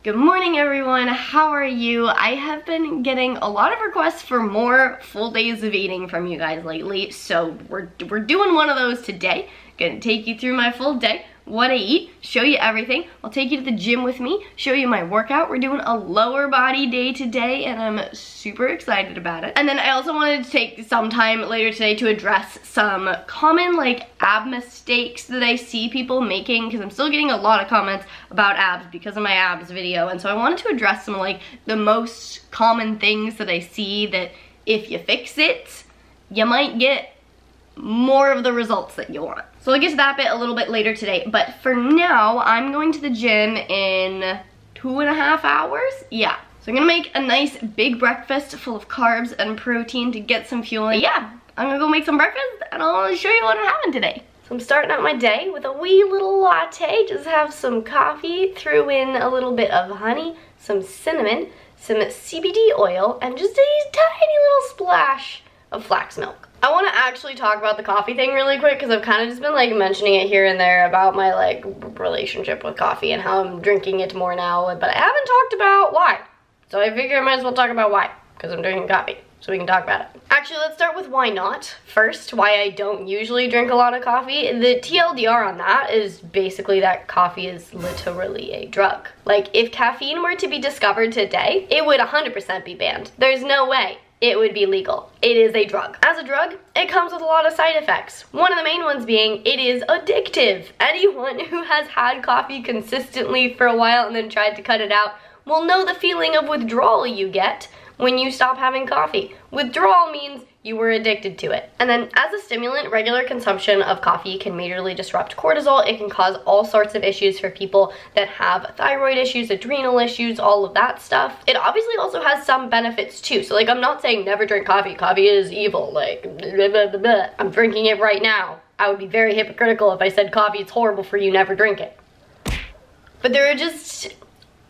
Good morning everyone, how are you? I have been getting a lot of requests for more full days of eating from you guys lately, so we're doing one of those today. Gonna take you through my full day, what I eat, show you everything. I'll take you to the gym with me, show you my workout. We're doing a lower body day today and I'm super excited about it. And then I also wanted to take some time later today to address some common ab mistakes that I see people making, because I'm still getting a lot of comments about abs because of my abs video, and so I wanted to address some the most common things that I see that if you fix it, you might get more of the results that you want. So I'll get to that bit a little bit later today, but for now, I'm going to the gym in 2.5 hours. Yeah, so I'm gonna make a nice big breakfast full of carbs and protein to get some fueling. Yeah, I'm gonna go make some breakfast and I'll show you what I'm having today. So I'm starting out my day with a wee little latte. Just have some coffee, threw in a little bit of honey, some cinnamon, some CBD oil, and just a tiny little splash of flax milk. I want to actually talk about the coffee thing really quick because I've kind of just been mentioning it here and there about my relationship with coffee and how I'm drinking it more now, but I haven't talked about why. So I figure I might as well talk about why, because I'm drinking coffee, so we can talk about it. Actually, let's start with why not. First, why I don't usually drink a lot of coffee. The TLDR on that is basically that coffee is literally a drug. If caffeine were to be discovered today, it would 100% be banned. There's no way it would be legal. It is a drug. As a drug, it comes with a lot of side effects. One of the main ones being it is addictive. Anyone who has had coffee consistently for a while and then tried to cut it out will know the feeling of withdrawal you get when you stop having coffee. Withdrawal means you were addicted to it. And then as a stimulant, regular consumption of coffee can majorly disrupt cortisol. It can cause all sorts of issues for people that have thyroid issues, adrenal issues, all of that stuff. It obviously also has some benefits too. So I'm not saying never drink coffee. Coffee is evil, blah, blah, blah, blah. I'm drinking it right now. I would be very hypocritical if I said coffee, it's horrible for you, never drink it. But there are just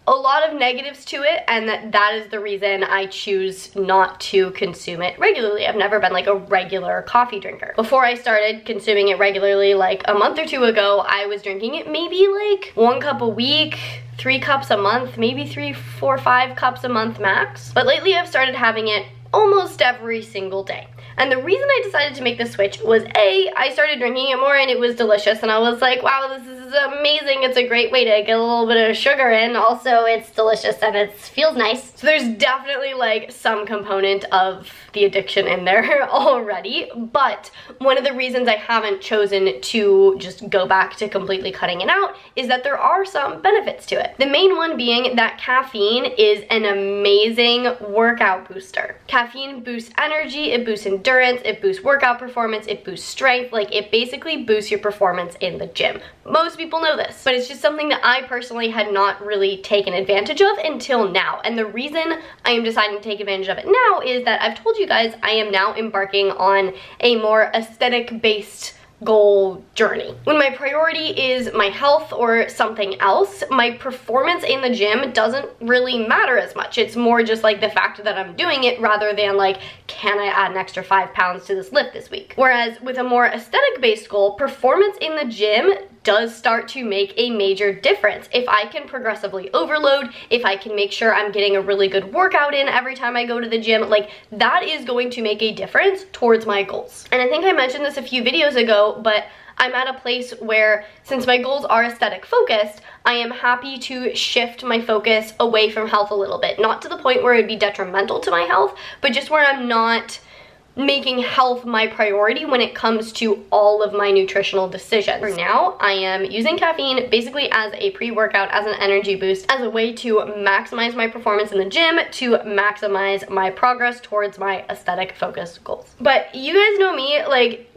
a lot of negatives to it, and that is the reason I choose not to consume it regularly. I've never been a regular coffee drinker. Before I started consuming it regularly, a month or two ago, I was drinking it maybe 1 cup a week, 3 cups a month, maybe 3, 4, 5 cups a month max. But lately I've started having it almost every single day. And the reason I decided to make this switch was I started drinking it more and it was delicious, and I was like, wow, this is amazing. It's a great way to get a little bit of sugar in. Also, it's delicious and it feels nice. So there's definitely some component of the addiction in there already. But one of the reasons I haven't chosen to just go back to completely cutting it out is that there are some benefits to it. The main one being that caffeine is an amazing workout booster. Caffeine boosts energy, it boosts endurance, it boosts workout performance, it boosts strength. It basically boosts your performance in the gym. Most people know this, but it's just something that I personally had not really taken advantage of until now. And the reason I am deciding to take advantage of it now is that I've told you guys I am now embarking on a more aesthetic-based goal journey. When my priority is my health or something else, my performance in the gym doesn't really matter as much. It's more just the fact that I'm doing it rather than can I add an extra 5 pounds to this lift this week? Whereas with a more aesthetic-based goal, performance in the gym does start to make a major difference. If I can progressively overload, if I can make sure I'm getting a really good workout in every time I go to the gym, that is going to make a difference towards my goals. And I think I mentioned this a few videos ago, but I'm at a place where, since my goals are aesthetic focused, I am happy to shift my focus away from health a little bit. Not to the point where it would be detrimental to my health, but just where I'm not making health my priority when it comes to all of my nutritional decisions. For now, I am using caffeine basically as a pre-workout, as an energy boost, as a way to maximize my performance in the gym, to maximize my progress towards my aesthetic focused goals. But you guys know me,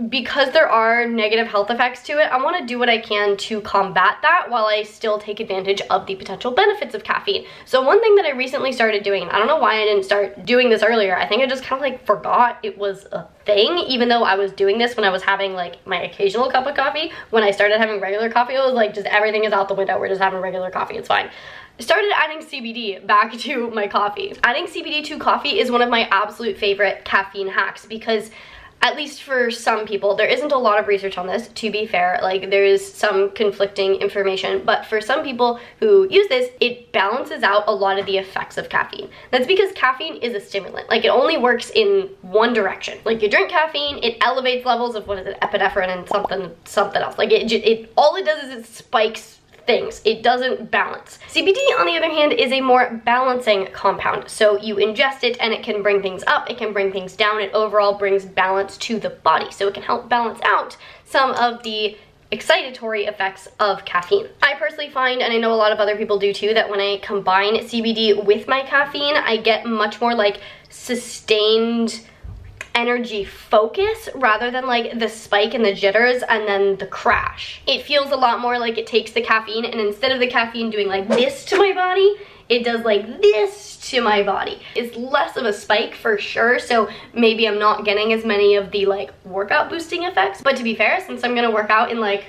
because there are negative health effects to it, I want to do what I can to combat that while I still take advantage of the potential benefits of caffeine. So one thing that I recently started doing, and I don't know why I didn't start doing this earlier, I think I just kind of forgot it was a thing, even though I was doing this when I was having my occasional cup of coffee. When I started having regular coffee, I was just everything is out the window, we're just having regular coffee, it's fine. I started adding CBD back to my coffee. Adding CBD to coffee is one of my absolute favorite caffeine hacks because at least for some people. There isn't a lot of research on this, to be fair. Like, there is some conflicting information, but for some people who use this, it balances out a lot of the effects of caffeine. That's because caffeine is a stimulant. Like, it only works in one direction. Like, you drink caffeine, it elevates levels of, what is it, epinephrine and something else. Like, all it does is it spikes things. It doesn't balance. CBD, on the other hand, is a more balancing compound. So you ingest it and it can bring things up, it can bring things down, it overall brings balance to the body. So it can help balance out some of the excitatory effects of caffeine. I personally find, and I know a lot of other people do too, that when I combine CBD with my caffeine, I get much more like sustained energy focus rather than like the spike and the jitters and then the crash. It feels a lot more like it takes the caffeine, and instead of the caffeine doing like this to my body, it does like this to my body. It's less of a spike for sure, so maybe I'm not getting as many of the like workout boosting effects. But to be fair, since I'm gonna work out in like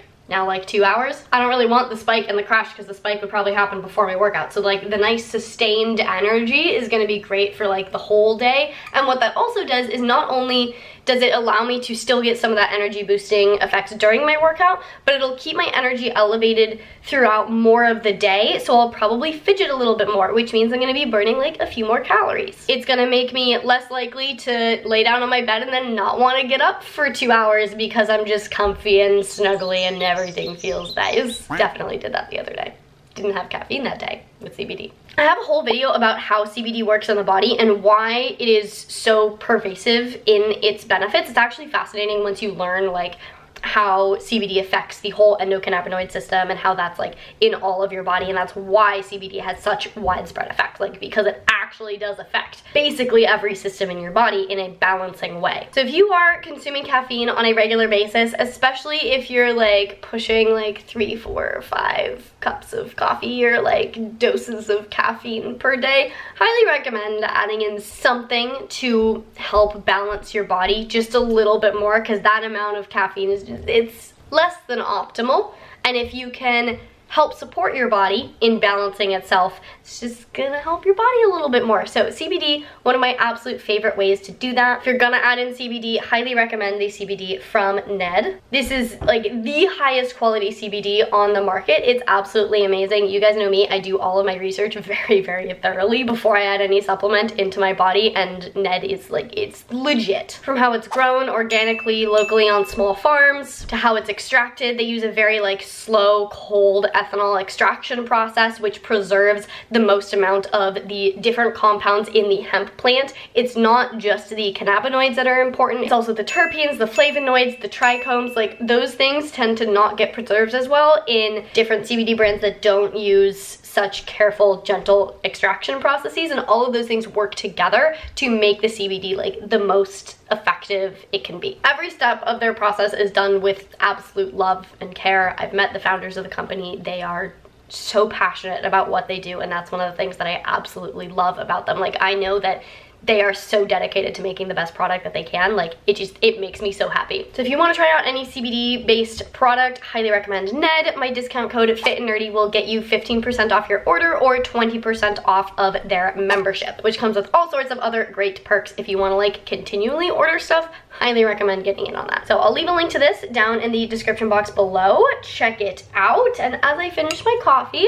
2 hours, I don't really want the spike and the crash, because the spike would probably happen before my workout. So like the nice sustained energy is gonna be great for like the whole day. And what that also does is not only does it allow me to still get some of that energy boosting effects during my workout, but it'll keep my energy elevated throughout more of the day. So I'll probably fidget a little bit more, which means I'm gonna be burning like a few more calories. It's gonna make me less likely to lay down on my bed and then not wanna get up for 2 hours because I'm just comfy and snuggly and everything feels nice. Definitely did that the other day. Didn't have caffeine that day with CBD. I have a whole video about how CBD works in the body and why it is so pervasive in its benefits. It's actually fascinating once you learn like how CBD affects the whole endocannabinoid system and how that's like in all of your body, and that's why CBD has such widespread effect, like because it actually does affect basically every system in your body in a balancing way. So if you are consuming caffeine on a regular basis, especially if you're like pushing like 3, 4, 5 cups of coffee or like doses of caffeine per day, highly recommend adding in something to help balance your body just a little bit more, because that amount of caffeine is it's less than optimal. And if you can help support your body in balancing itself, it's just gonna help your body a little bit more. So CBD, one of my absolute favorite ways to do that. If you're gonna add in CBD, highly recommend the CBD from Ned. This is like the highest quality CBD on the market. It's absolutely amazing. You guys know me, I do all of my research very, very thoroughly before I add any supplement into my body, and Ned is like, it's legit. From how it's grown organically, locally on small farms, to how it's extracted. They use a very like slow, cold ethanol extraction process, which preserves the most amount of the different compounds in the hemp plant. It's not just the cannabinoids that are important, it's also the terpenes, the flavonoids, the trichomes. Like those things tend to not get preserved as well in different CBD brands that don't use such careful, gentle extraction processes, and all of those things work together to make the CBD like the most effective it can be. Every step of their process is done with absolute love and care. I've met the founders of the company. They are so passionate about what they do, and that's one of the things that I absolutely love about them. Like, I know that they are so dedicated to making the best product that they can. Like, it makes me so happy. So if you want to try out any CBD based product, highly recommend Ned. My discount code FitAndNerdy will get you 15% off your order or 20% off of their membership, which comes with all sorts of other great perks. If you want to like continually order stuff, highly recommend getting in on that. So I'll leave a link to this down in the description box below. Check it out. And as I finish my coffee,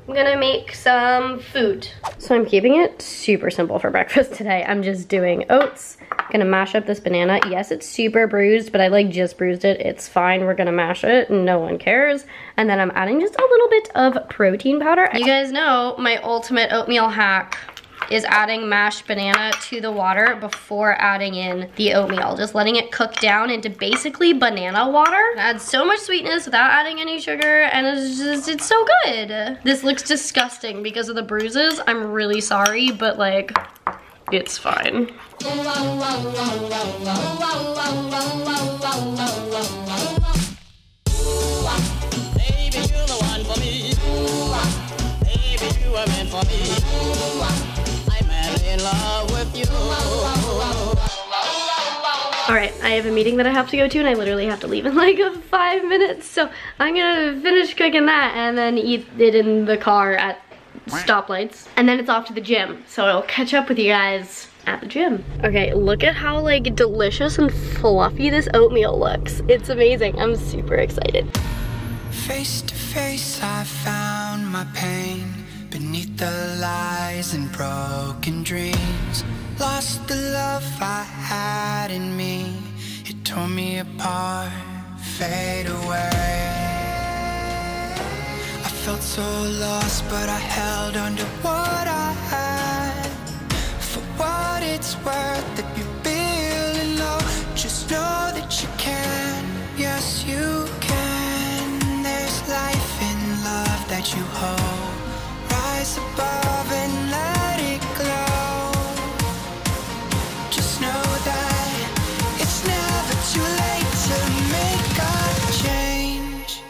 I'm gonna make some food. So I'm keeping it super simple for breakfast today. I'm just doing oats. Gonna mash up this banana. Yes, it's super bruised, but I like just bruised it. It's fine, we're gonna mash it, no one cares. And then I'm adding just a little bit of protein powder. You guys know my ultimate oatmeal hack is adding mashed banana to the water before adding in the oatmeal. Just letting it cook down into basically banana water. It adds so much sweetness without adding any sugar, and it's so good. This looks disgusting because of the bruises. I'm really sorry, but like, it's fine. Baby, you're the one for me. Baby, you were meant for me. In love with you. Alright, I have a meeting that I have to go to, and I literally have to leave in like 5 minutes, so I'm gonna finish cooking that and then eat it in the car at stoplights, and then it's off to the gym. So I'll catch up with you guys at the gym. Okay, look at how like delicious and fluffy this oatmeal looks. It's amazing. I'm super excited. Face to face, I found my pain beneath the lies and broken dreams. Lost the love I had in me. It tore me apart, fade away. I felt so lost, but I held on to what I had. For what it's worth, if you're feeling low, just know that you can. Yes, you can. There's life in love that you hold. Rise above and let it glow. Just know that it's never too late to make a change.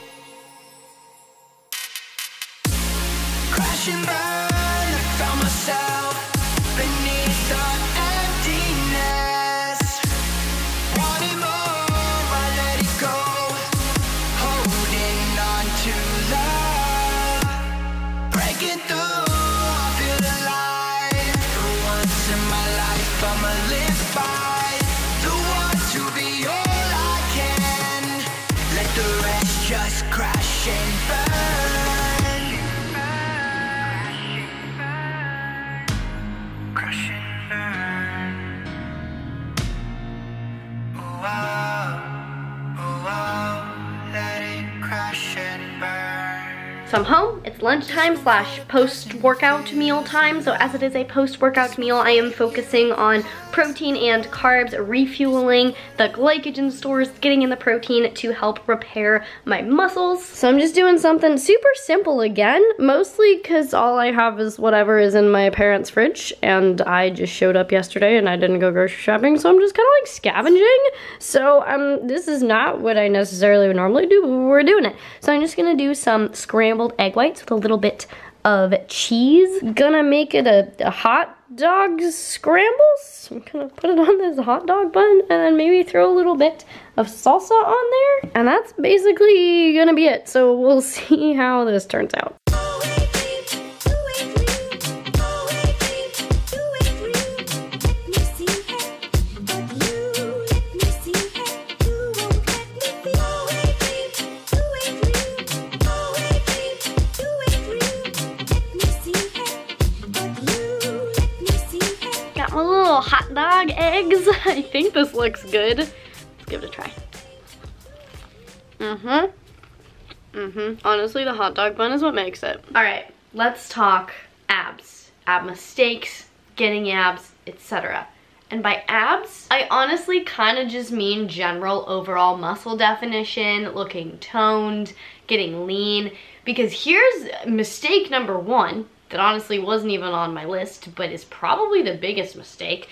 Crash and burn, I found myself beneath the emptiness. Wanting more, I let it go. Holding on to love. Breaking through, I feel alive. For once in my life, I'ma live by the want to be all I can. Let the rest just crash and burn. Crash and burn. Oh, oh, oh, oh, let it crash and burn. So I'm home, it's lunchtime / post-workout meal time. So as it is a post-workout meal, I am focusing on protein and carbs, refueling the glycogen stores, getting in the protein to help repair my muscles. So I'm just doing something super simple again, mostly because all I have is whatever is in my parents' fridge, and I just showed up yesterday and I didn't go grocery shopping, so I'm just kind of like scavenging. So this is not what I necessarily would normally do, but we're doing it. So I'm just gonna do some scrambled egg whites with a little bit of cheese. Gonna make it a hot dog scrambles. I'm gonna put it on this hot dog bun and then maybe throw a little bit of salsa on there. And that's basically gonna be it. So we'll see how this turns out. Got my little hot dog eggs. I think this looks good. Let's give it a try. Honestly, the hot dog bun is what makes it. All right, let's talk abs. Ab mistakes, getting abs, etc. And by abs, I honestly kind of just mean general overall muscle definition, looking toned, getting lean. Because here's mistake number one that honestly wasn't even on my list, but is probably the biggest mistake.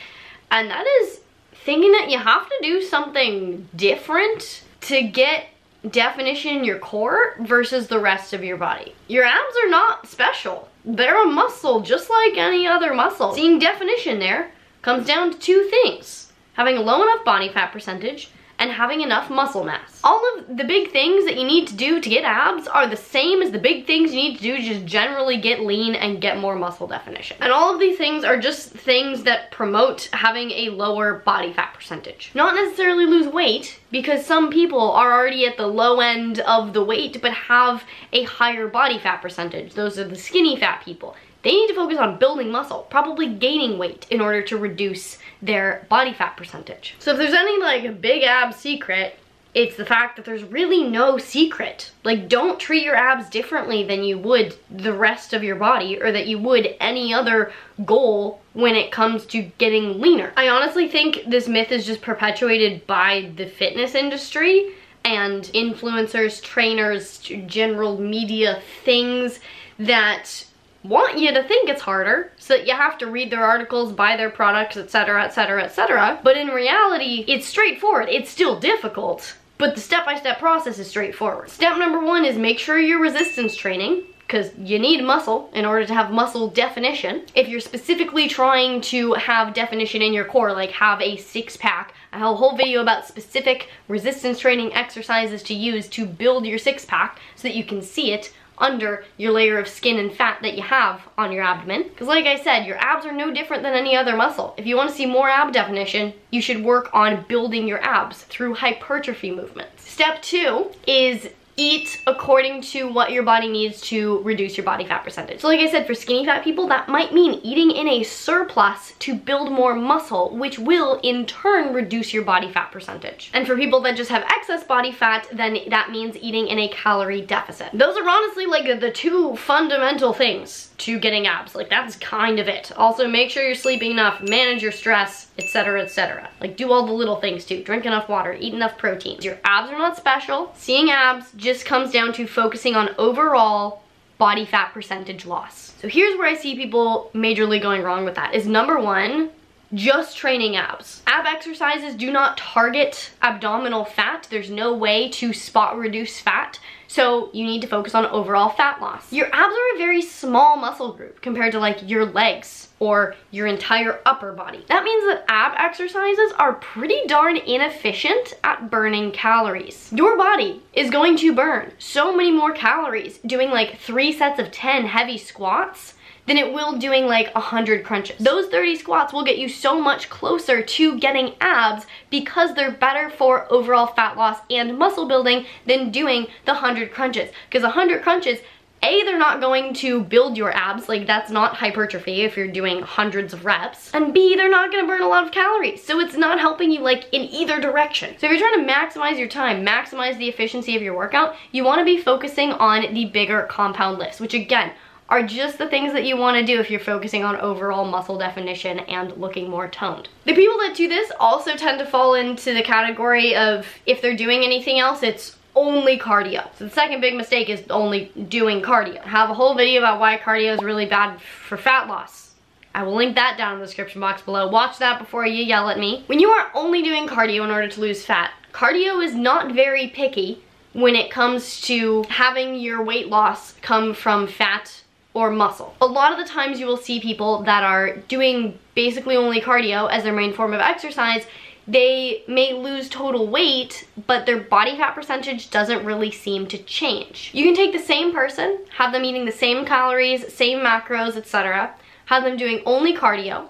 And that is thinking that you have to do something different to get definition in your core versus the rest of your body. Your abs are not special. They're a muscle just like any other muscle. Seeing definition there comes down to two things: having a low enough body fat percentage and having enough muscle mass. All of the big things that you need to do to get abs are the same as the big things you need to do to just generally get lean and get more muscle definition. And all of these things are just things that promote having a lower body fat percentage. Not necessarily lose weight, because some people are already at the low end of the weight but have a higher body fat percentage. Those are the skinny fat people. They need to focus on building muscle, probably gaining weight in order to reduce their body fat percentage. So if there's any like big ab secret, it's the fact that there's really no secret. Like, don't treat your abs differently than you would the rest of your body, or that you would any other goal when it comes to getting leaner. I honestly think this myth is just perpetuated by the fitness industry and influencers, trainers, general media things that want you to think it's harder, so that you have to read their articles, buy their products, etc., etc., etc. But in reality, it's straightforward. It's still difficult, but the step-by-step process is straightforward. Step number one is make sure you're resistance training, because you need muscle in order to have muscle definition. If you're specifically trying to have definition in your core, like have a six-pack, I have a whole video about specific resistance training exercises to use to build your six-pack so that you can see it under your layer of skin and fat that you have on your abdomen. Because like I said, your abs are no different than any other muscle. If you want to see more ab definition, you should work on building your abs through hypertrophy movements. Step 2 is eat according to what your body needs to reduce your body fat percentage. So like I said, for skinny fat people, that might mean eating in a surplus to build more muscle, which will in turn reduce your body fat percentage. And for people that just have excess body fat, then that means eating in a calorie deficit. Those are honestly like the two fundamental things to getting abs. Like that's kind of it. Also make sure you're sleeping enough, manage your stress, etc, etc. Like do all the little things too. Drink enough water, eat enough protein. Your abs are not special. Seeing abs just comes down to focusing on overall body fat percentage loss. So here's where I see people majorly going wrong with that is number 1, just training abs. Ab exercises do not target abdominal fat. There's no way to spot reduce fat. So you need to focus on overall fat loss. Your abs are a very small muscle group compared to like your legs or your entire upper body. That means that ab exercises are pretty darn inefficient at burning calories. Your body is going to burn so many more calories doing like 3 sets of 10 heavy squats than it will doing like 100 crunches. Those 30 squats will get you so much closer to getting abs because they're better for overall fat loss and muscle building than doing the 100 crunches. Because 100 crunches, A, they're not going to build your abs, like that's not hypertrophy if you're doing hundreds of reps, and B, they're not gonna burn a lot of calories, so it's not helping you like in either direction. So if you're trying to maximize your time, maximize the efficiency of your workout, you wanna be focusing on the bigger compound lifts, which again, are just the things that you want to do if you're focusing on overall muscle definition and looking more toned. The people that do this also tend to fall into the category of if they're doing anything else, it's only cardio. So the second big mistake is only doing cardio. I have a whole video about why cardio is really bad for fat loss. I will link that down in the description box below. Watch that before you yell at me. When you are only doing cardio in order to lose fat, cardio is not very picky when it comes to having your weight loss come from fat or muscle. A lot of the times you will see people that are doing basically only cardio as their main form of exercise, they may lose total weight, but their body fat percentage doesn't really seem to change. You can take the same person, have them eating the same calories, same macros, etc., have them doing only cardio,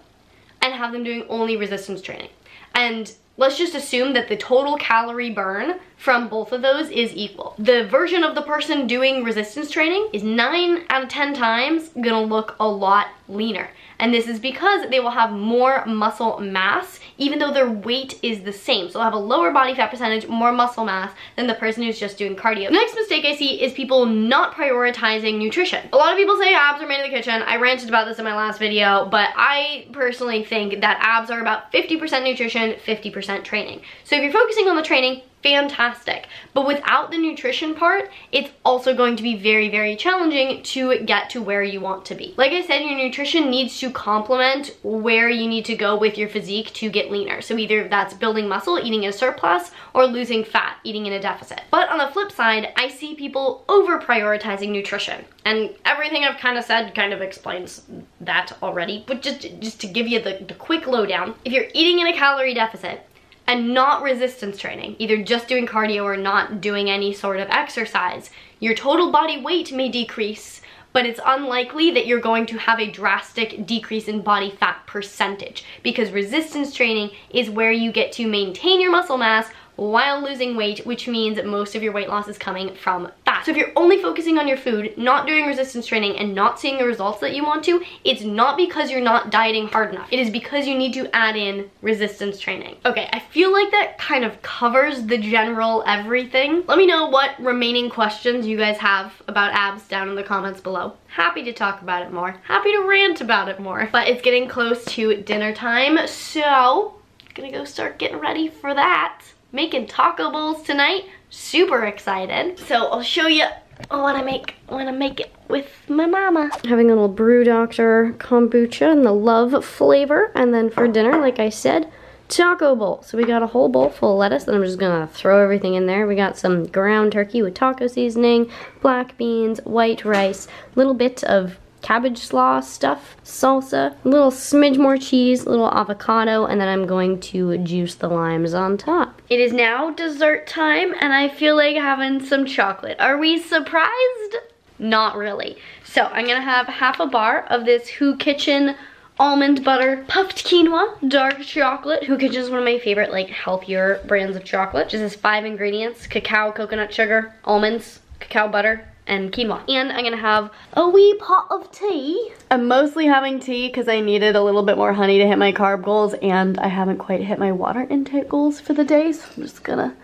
and have them doing only resistance training. And let's just assume that the total calorie burn from both of those is equal. The version of the person doing resistance training is 9 out of 10 times gonna look a lot leaner. And this is because they will have more muscle mass even though their weight is the same. So they'll have a lower body fat percentage, more muscle mass than the person who's just doing cardio. The next mistake I see is people not prioritizing nutrition. A lot of people say abs are made in the kitchen. I ranted about this in my last video, but I personally think that abs are about 50% nutrition, 50% training. So if you're focusing on the training, fantastic. But without the nutrition part, it's also going to be very, very challenging to get to where you want to be. Like I said, your nutrition needs to complement where you need to go with your physique to get leaner. So either that's building muscle, eating in a surplus, or losing fat, eating in a deficit. But on the flip side, I see people over prioritizing nutrition. And everything I've kind of said kind of explains that already. But just to give you the quick lowdown, if you're eating in a calorie deficit, and not resistance training, either just doing cardio or not doing any sort of exercise, your total body weight may decrease, but it's unlikely that you're going to have a drastic decrease in body fat percentage because resistance training is where you get to maintain your muscle mass while losing weight, which means that most of your weight loss is coming from fat. So if you're only focusing on your food, not doing resistance training, and not seeing the results that you want to, it's not because you're not dieting hard enough. It is because you need to add in resistance training. Okay, I feel like that kind of covers the general everything. Let me know what remaining questions you guys have about abs down in the comments below. Happy to talk about it more. Happy to rant about it more. But it's getting close to dinner time, so gonna go start getting ready for that. Making taco bowls tonight, super excited. So I'll show you what I make when I make it with my mama. Having a little Brew Doctor kombucha in the love flavor, and then for dinner, like I said, taco bowl. So we got a whole bowl full of lettuce, and I'm just gonna throw everything in there. We got some ground turkey with taco seasoning, black beans, white rice, a little bit of cabbage slaw stuff, salsa, a little smidge more cheese, a little avocado, and then I'm going to juice the limes on top. It is now dessert time, and I feel like having some chocolate. Are we surprised? not really. So I'm gonna have half a bar of this Who Kitchen almond butter puffed quinoa, dark chocolate. Who Kitchen is one of my favorite like healthier brands of chocolate. Just has 5 ingredients: cacao, coconut sugar, almonds, cacao butter, and quinoa. And I'm gonna have a wee pot of tea. I'm mostly having tea because I needed a little bit more honey to hit my carb goals, and I haven't quite hit my water intake goals for the day, so I'm just gonna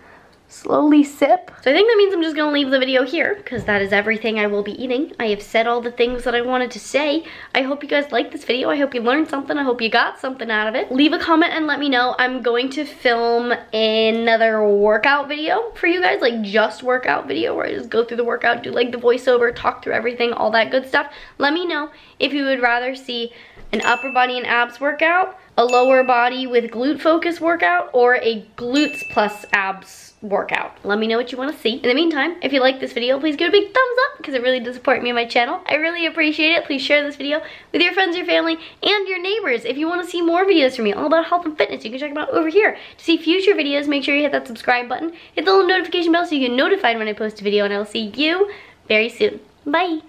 slowly sip. So I think that means I'm just gonna leave the video here because that is everything I will be eating. I have said all the things that I wanted to say. I hope you guys liked this video. I hope you learned something. I hope you got something out of it. Leave a comment and let me know. I'm going to film another workout video for you guys, like just workout video where I just go through the workout, do like the voiceover, talk through everything, all that good stuff. Let me know if you would rather see an upper body and abs workout, a lower body with glute focus workout, or a glutes plus abs workout. Let me know what you want to see. In the meantime, if you like this video, please give it a big thumbs up because it really does support me and my channel. I really appreciate it. Please share this video with your friends, your family, and your neighbors. If you want to see more videos from me all about health and fitness, you can check them out over here. To see future videos, make sure you hit that subscribe button, hit the little notification bell so you get notified when I post a video, and I will see you very soon. Bye!